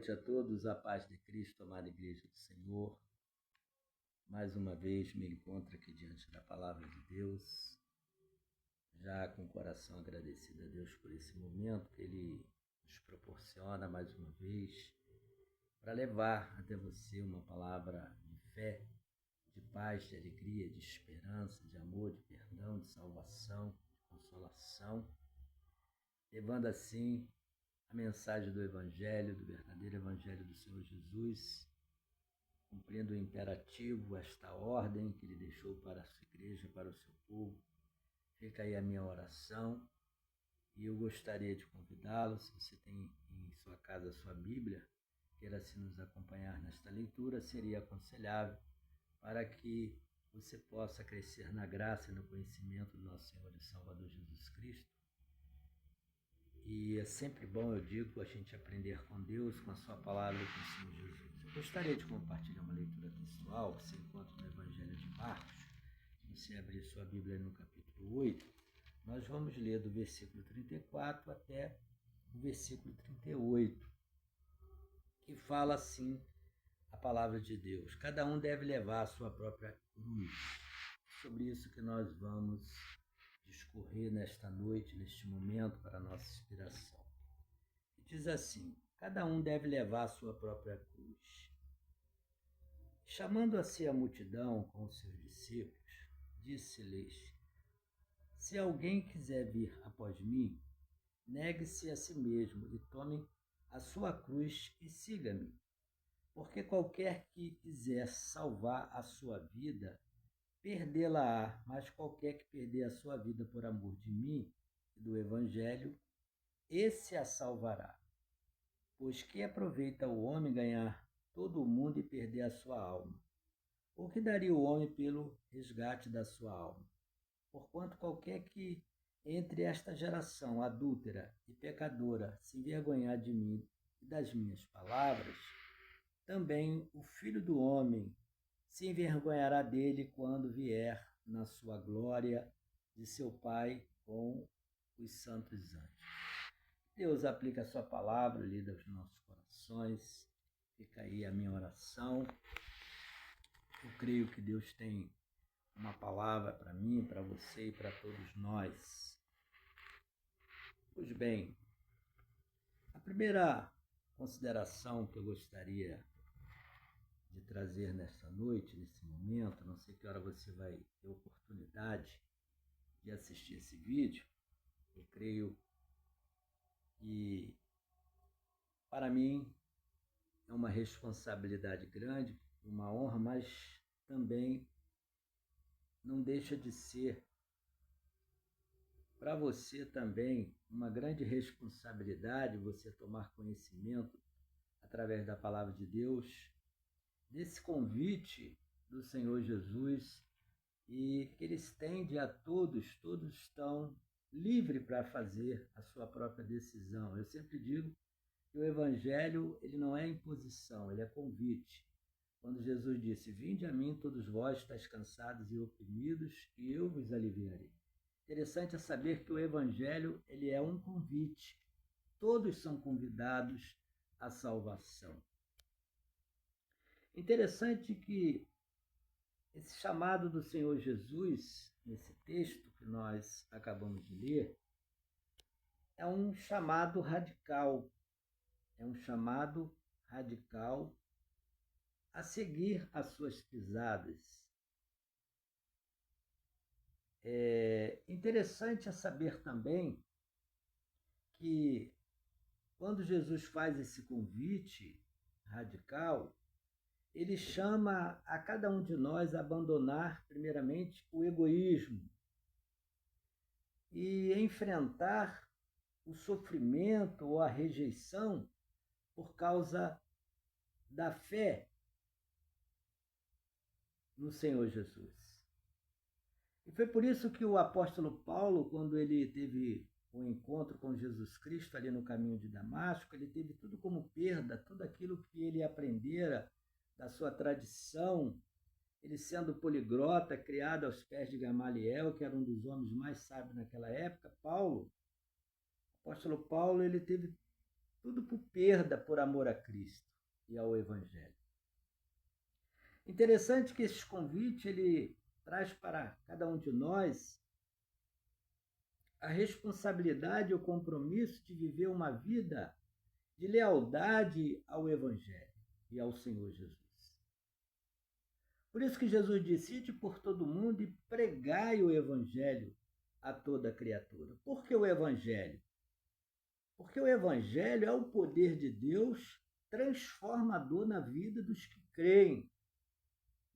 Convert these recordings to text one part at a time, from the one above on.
Noite a todos, a paz de Cristo, amada Igreja do Senhor. Mais uma vez me encontro aqui diante da Palavra de Deus, já com o coração agradecido a Deus por esse momento que Ele nos proporciona mais uma vez, para levar até você uma palavra de fé, de paz, de alegria, de esperança, de amor, de perdão, de salvação, de consolação, levando assim a mensagem do Evangelho, do verdadeiro Evangelho do Senhor Jesus, cumprindo o imperativo, esta ordem que Ele deixou para a sua igreja, para o seu povo. Fica aí a minha oração e eu gostaria de convidá-lo, se você tem em sua casa a sua Bíblia, queira se nos acompanhar nesta leitura, seria aconselhável para que você possa crescer na graça e no conhecimento do nosso Senhor e Salvador Jesus Cristo. E é sempre bom, eu digo, a gente aprender com Deus, com a sua palavra e com o Senhor Jesus. Eu gostaria de compartilhar uma leitura textual que você encontra no Evangelho de Marcos. Se você abrir sua Bíblia no capítulo 8, nós vamos ler do versículo 34 até o versículo 38, que fala assim a palavra de Deus: cada um deve levar a sua própria cruz. Sobre isso que nós vamos discorrer nesta noite, neste momento, para a nossa inspiração. E diz assim: cada um deve levar a sua própria cruz. Chamando a si a multidão com os seus discípulos, disse-lhes: se alguém quiser vir após mim, negue-se a si mesmo e tome a sua cruz e siga-me. Porque qualquer que quiser salvar a sua vida, perdê-la-á, mas qualquer que perder a sua vida por amor de mim e do Evangelho, esse a salvará. Pois que aproveita o homem ganhar todo o mundo e perder a sua alma? O que daria o homem pelo resgate da sua alma? Porquanto qualquer que entre esta geração adúltera e pecadora se envergonhar de mim e das minhas palavras, também o Filho do Homem se envergonhará dele quando vier na sua glória de seu Pai com os santos anjos. Deus aplica a sua palavra, lida aos nossos corações. Fica aí a minha oração. Eu creio que Deus tem uma palavra para mim, para você e para todos nós. Pois bem, a primeira consideração que eu gostaria de trazer nesta noite, nesse momento, não sei que hora você vai ter oportunidade de assistir esse vídeo, eu creio que para mim é uma responsabilidade grande, uma honra, mas também não deixa de ser para você também uma grande responsabilidade você tomar conhecimento através da palavra de Deus desse convite do Senhor Jesus e que ele estende a todos, todos estão livres para fazer a sua própria decisão. Eu sempre digo que o Evangelho ele não é imposição, ele é convite. Quando Jesus disse: vinde a mim todos vós estáis cansados e oprimidos, e eu vos aliviarei. Interessante é saber que o Evangelho ele é um convite. Todos são convidados à salvação. Interessante que esse chamado do Senhor Jesus, nesse texto que nós acabamos de ler, é um chamado radical. É um chamado radical a seguir as suas pisadas. É interessante é saber também que quando Jesus faz esse convite radical, ele chama a cada um de nós a abandonar, primeiramente, o egoísmo e enfrentar o sofrimento ou a rejeição por causa da fé no Senhor Jesus. E foi por isso que o apóstolo Paulo, quando ele teve um encontro com Jesus Cristo ali no caminho de Damasco, ele teve tudo como perda, tudo aquilo que ele aprendera da sua tradição, ele sendo poliglota, criado aos pés de Gamaliel, que era um dos homens mais sábios naquela época. O apóstolo Paulo, ele teve tudo por perda por amor a Cristo e ao Evangelho. Interessante que esse convite ele traz para cada um de nós a responsabilidade e o compromisso de viver uma vida de lealdade ao Evangelho e ao Senhor Jesus. Por isso que Jesus disse: ide por todo mundo e pregai o Evangelho a toda criatura. Por que o Evangelho? Porque o Evangelho é o poder de Deus transformador na vida dos que creem,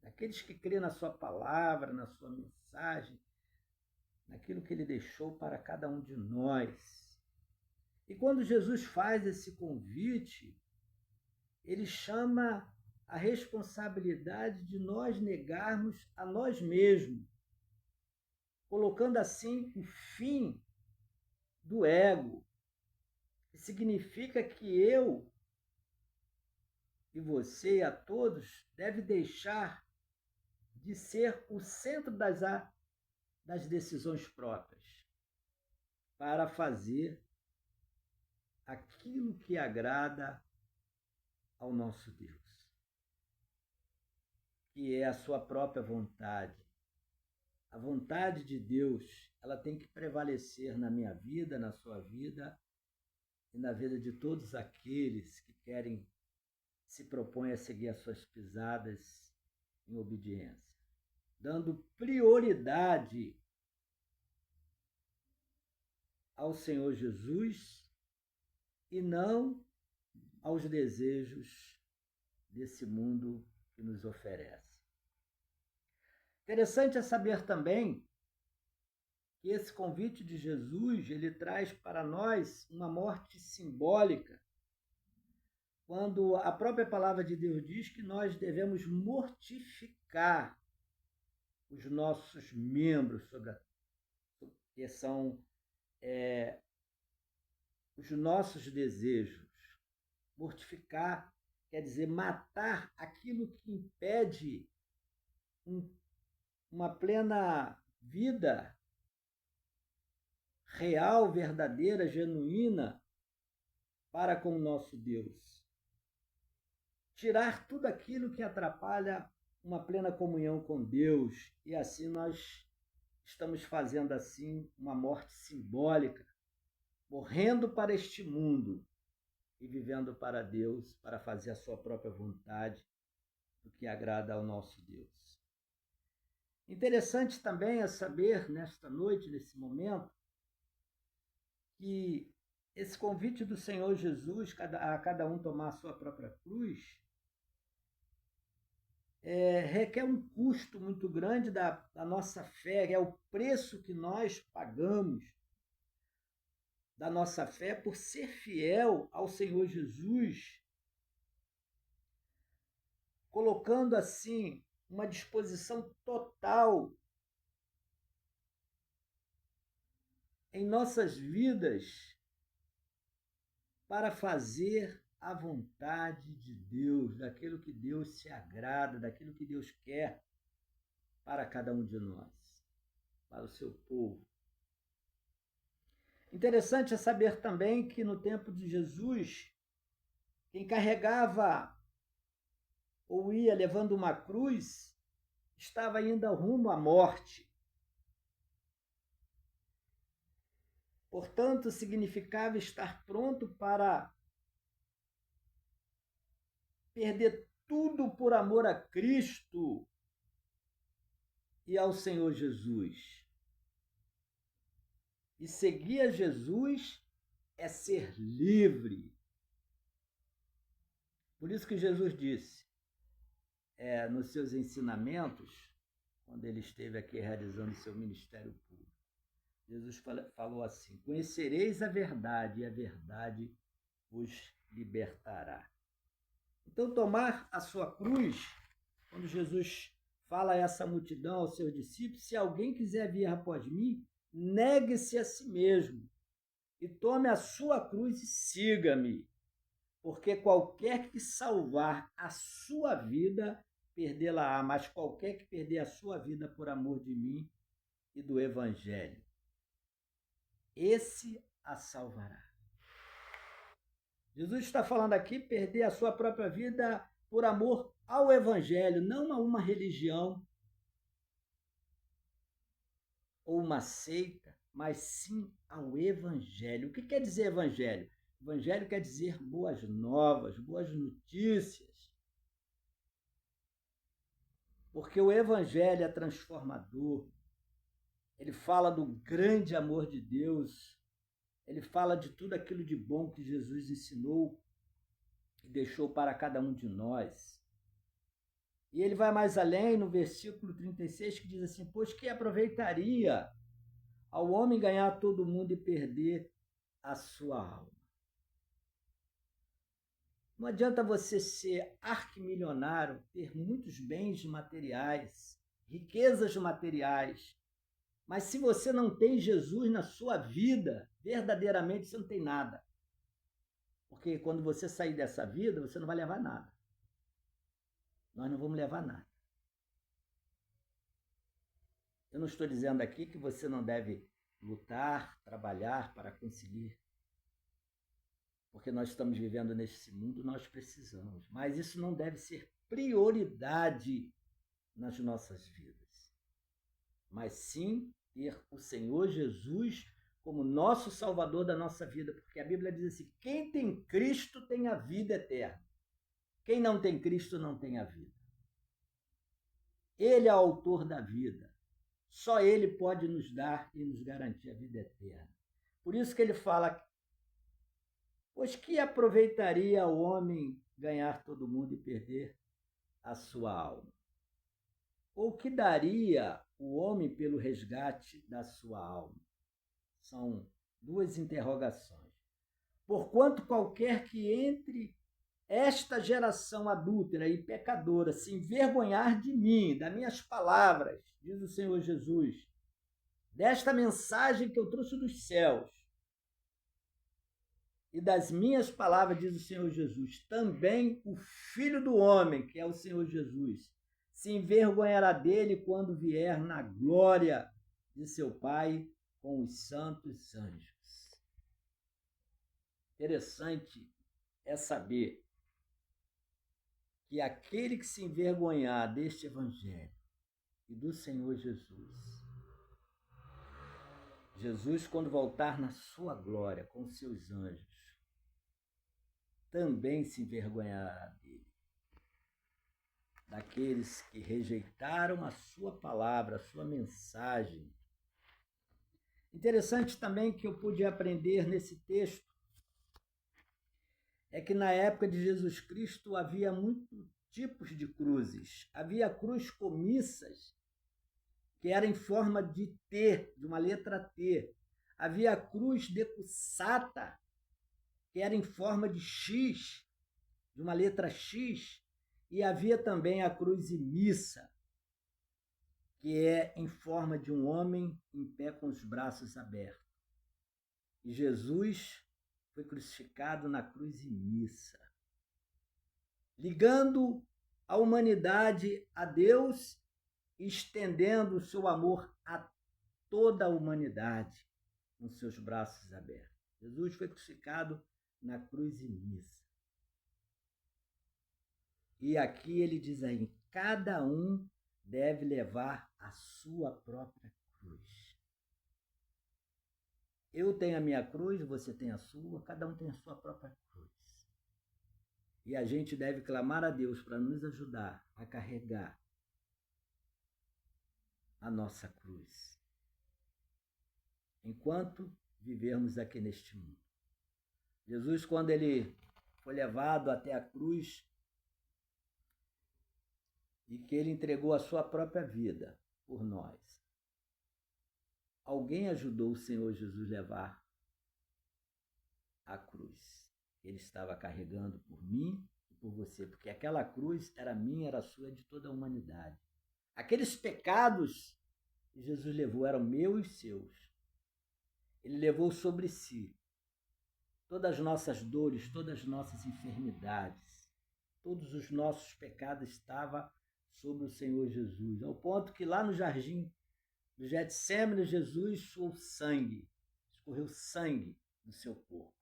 daqueles que creem na sua palavra, na sua mensagem, naquilo que ele deixou para cada um de nós. E quando Jesus faz esse convite, ele chama a responsabilidade de nós negarmos a nós mesmos, colocando assim o fim do ego, que significa que eu e você e a todos deve deixar de ser o centro das decisões próprias, para fazer aquilo que agrada ao nosso Deus, que é a sua própria vontade. A vontade de Deus, ela tem que prevalecer na minha vida, na sua vida e na vida de todos aqueles que querem, se propõem a seguir as suas pisadas em obediência, dando prioridade ao Senhor Jesus e não aos desejos desse mundo que nos oferece. Interessante é saber também que esse convite de Jesus, ele traz para nós uma morte simbólica, quando a própria palavra de Deus diz que nós devemos mortificar os nossos membros, que são os nossos desejos. Mortificar quer dizer matar aquilo que impede uma plena vida real, verdadeira, genuína para com o nosso Deus. Tirar tudo aquilo que atrapalha uma plena comunhão com Deus, e assim nós estamos fazendo assim uma morte simbólica, morrendo para este mundo e vivendo para Deus, para fazer a sua própria vontade, o que agrada ao nosso Deus. Interessante também é saber, nesta noite, nesse momento, que esse convite do Senhor Jesus a cada um tomar a sua própria cruz requer um custo muito grande da nossa fé, é o preço que nós pagamos da nossa fé por ser fiel ao Senhor Jesus, colocando assim uma disposição total em nossas vidas para fazer a vontade de Deus, daquilo que Deus se agrada, daquilo que Deus quer para cada um de nós, para o seu povo. Interessante é saber também que no tempo de Jesus, quem carregava ou ia levando uma cruz estava ainda rumo à morte. Portanto, significava estar pronto para perder tudo por amor a Cristo e ao Senhor Jesus. E seguir a Jesus é ser livre. Por isso que Jesus disse, nos seus ensinamentos, quando ele esteve aqui realizando seu ministério público, Jesus falou assim: conhecereis a verdade e a verdade vos libertará. Então, tomar a sua cruz, quando Jesus fala a essa multidão, aos seus discípulos: se alguém quiser vir após mim, negue-se a si mesmo e tome a sua cruz e siga-me, porque qualquer que salvar a sua vida, perdê-la-á, mas qualquer que perder a sua vida por amor de mim e do Evangelho, esse a salvará. Jesus está falando aqui perder a sua própria vida por amor ao Evangelho, não a uma religião ou uma seita, mas sim ao Evangelho. O que quer dizer Evangelho? Evangelho quer dizer boas novas, boas notícias. Porque o Evangelho é transformador. Ele fala do grande amor de Deus. Ele fala de tudo aquilo de bom que Jesus ensinou e deixou para cada um de nós. E ele vai mais além no versículo 36, que diz assim: pois que aproveitaria ao homem ganhar todo o mundo e perder a sua alma? Não adianta você ser arquimilionário, ter muitos bens materiais, riquezas materiais, mas se você não tem Jesus na sua vida, verdadeiramente você não tem nada. Porque quando você sair dessa vida, você não vai levar nada. Nós não vamos levar nada. Eu não estou dizendo aqui que você não deve lutar, trabalhar para conseguir. Porque nós estamos vivendo nesse mundo, nós precisamos. Mas isso não deve ser prioridade nas nossas vidas. Mas sim ter o Senhor Jesus como nosso Salvador da nossa vida. Porque a Bíblia diz assim: quem tem Cristo tem a vida eterna. Quem não tem Cristo não tem a vida. Ele é o autor da vida. Só Ele pode nos dar e nos garantir a vida eterna. Por isso que ele fala: pois que aproveitaria o homem ganhar todo mundo e perder a sua alma? Ou que daria o homem pelo resgate da sua alma? São duas interrogações. Porquanto qualquer que entre esta geração adúltera e pecadora se envergonhar de mim, das minhas palavras, diz o Senhor Jesus, desta mensagem que eu trouxe dos céus, e das minhas palavras, diz o Senhor Jesus, também o Filho do Homem, que é o Senhor Jesus, se envergonhará dele quando vier na glória de seu Pai com os santos anjos. Interessante é saber que aquele que se envergonhar deste Evangelho e do Senhor Jesus, Jesus, quando voltar na sua glória com seus anjos, também se envergonhará dele. Daqueles que rejeitaram a sua palavra, a sua mensagem. Interessante também que eu pude aprender nesse texto é que na época de Jesus Cristo havia muitos tipos de cruzes. Havia cruz comissas, que era em forma de T, de uma letra T. Havia a cruz decussata, que era em forma de X, de uma letra X. E havia também a cruz imissa, que é em forma de um homem em pé com os braços abertos. E Jesus foi crucificado na cruz imissa, ligando a humanidade a Deus e estendendo o seu amor a toda a humanidade com seus braços abertos. Jesus foi crucificado na cruz imissa. E aqui ele diz aí, cada um deve levar a sua própria cruz. Eu tenho a minha cruz, você tem a sua, cada um tem a sua própria cruz. E a gente deve clamar a Deus para nos ajudar a carregar a nossa cruz, enquanto vivermos aqui neste mundo. Jesus, quando ele foi levado até a cruz, e que ele entregou a sua própria vida por nós, alguém ajudou o Senhor Jesus a levar a cruz. Ele estava carregando por mim e por você, porque aquela cruz era minha, era sua, de toda a humanidade. Aqueles pecados que Jesus levou eram meus e seus. Ele levou sobre si todas as nossas dores, todas as nossas enfermidades, todos os nossos pecados estavam sobre o Senhor Jesus, ao ponto que lá no jardim do Getsêmani, Jesus suou sangue, escorreu sangue do seu corpo.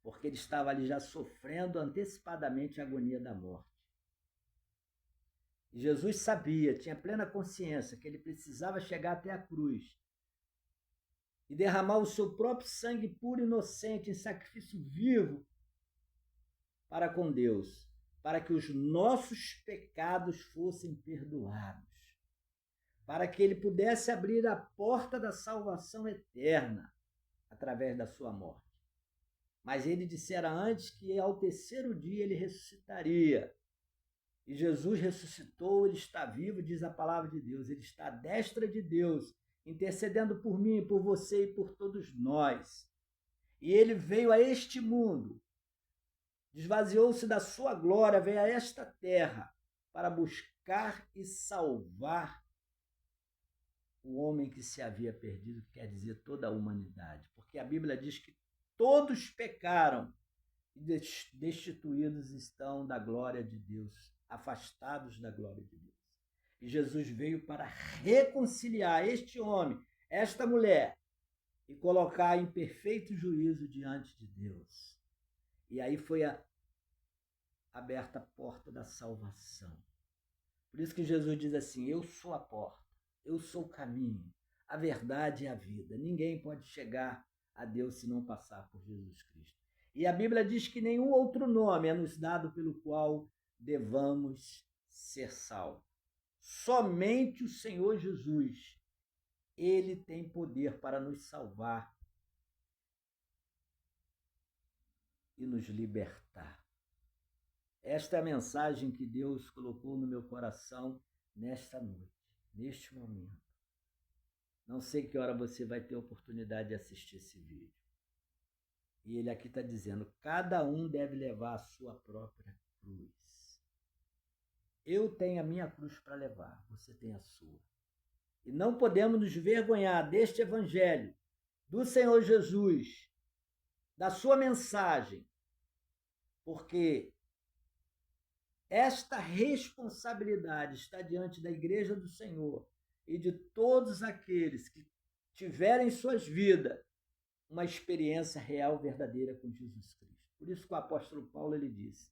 porque ele estava ali já sofrendo antecipadamente a agonia da morte. E Jesus sabia, tinha plena consciência que ele precisava chegar até a cruz e derramar o seu próprio sangue puro e inocente em sacrifício vivo para com Deus, para que os nossos pecados fossem perdoados, para que ele pudesse abrir a porta da salvação eterna através da sua morte. Mas ele dissera antes que ao terceiro dia ele ressuscitaria. E Jesus ressuscitou, ele está vivo, diz a palavra de Deus. Ele está à destra de Deus, intercedendo por mim, por você e por todos nós. E ele veio a este mundo, esvaziou-se da sua glória, veio a esta terra para buscar e salvar o homem que se havia perdido, quer dizer, toda a humanidade. Porque a Bíblia diz que todos pecaram e destituídos estão da glória de Deus, afastados da glória de Deus. E Jesus veio para reconciliar este homem, esta mulher, e colocar em perfeito juízo diante de Deus. E aí foi aberta a porta da salvação. Por isso que Jesus diz assim: eu sou a porta, eu sou o caminho, a verdade e a vida. Ninguém pode chegar a Deus se não passar por Jesus Cristo. E a Bíblia diz que nenhum outro nome é nos dado pelo qual devamos ser salvos. Somente o Senhor Jesus, ele tem poder para nos salvar e nos libertar. Esta é a mensagem que Deus colocou no meu coração nesta noite, neste momento. Não sei que hora você vai ter oportunidade de assistir esse vídeo. E ele aqui está dizendo: cada um deve levar a sua própria cruz. Eu tenho a minha cruz para levar, você tem a sua. E não podemos nos vergonhar deste evangelho, do Senhor Jesus, da sua mensagem, porque esta responsabilidade está diante da igreja do Senhor e de todos aqueles que tiverem em suas vidas uma experiência real, verdadeira com Jesus Cristo. Por isso que o apóstolo Paulo ele disse: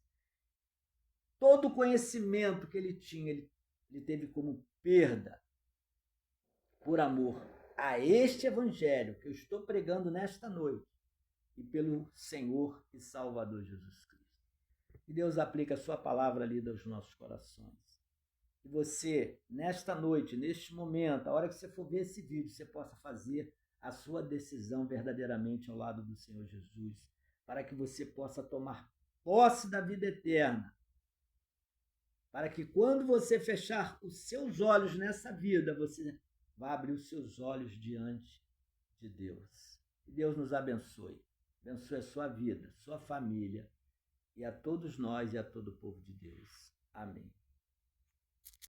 todo o conhecimento que ele tinha, ele teve como perda por amor a este evangelho que eu estou pregando nesta noite e pelo Senhor e Salvador Jesus Cristo. Que Deus aplique a sua palavra ali aos nossos corações. Que você, nesta noite, neste momento, a hora que você for ver esse vídeo, você possa fazer a sua decisão verdadeiramente ao lado do Senhor Jesus, para que você possa tomar posse da vida eterna, para que quando você fechar os seus olhos nessa vida, você vai abrir os seus olhos diante de Deus. Que Deus nos abençoe. Abençoe a sua vida, sua família e a todos nós e a todo o povo de Deus. Amém.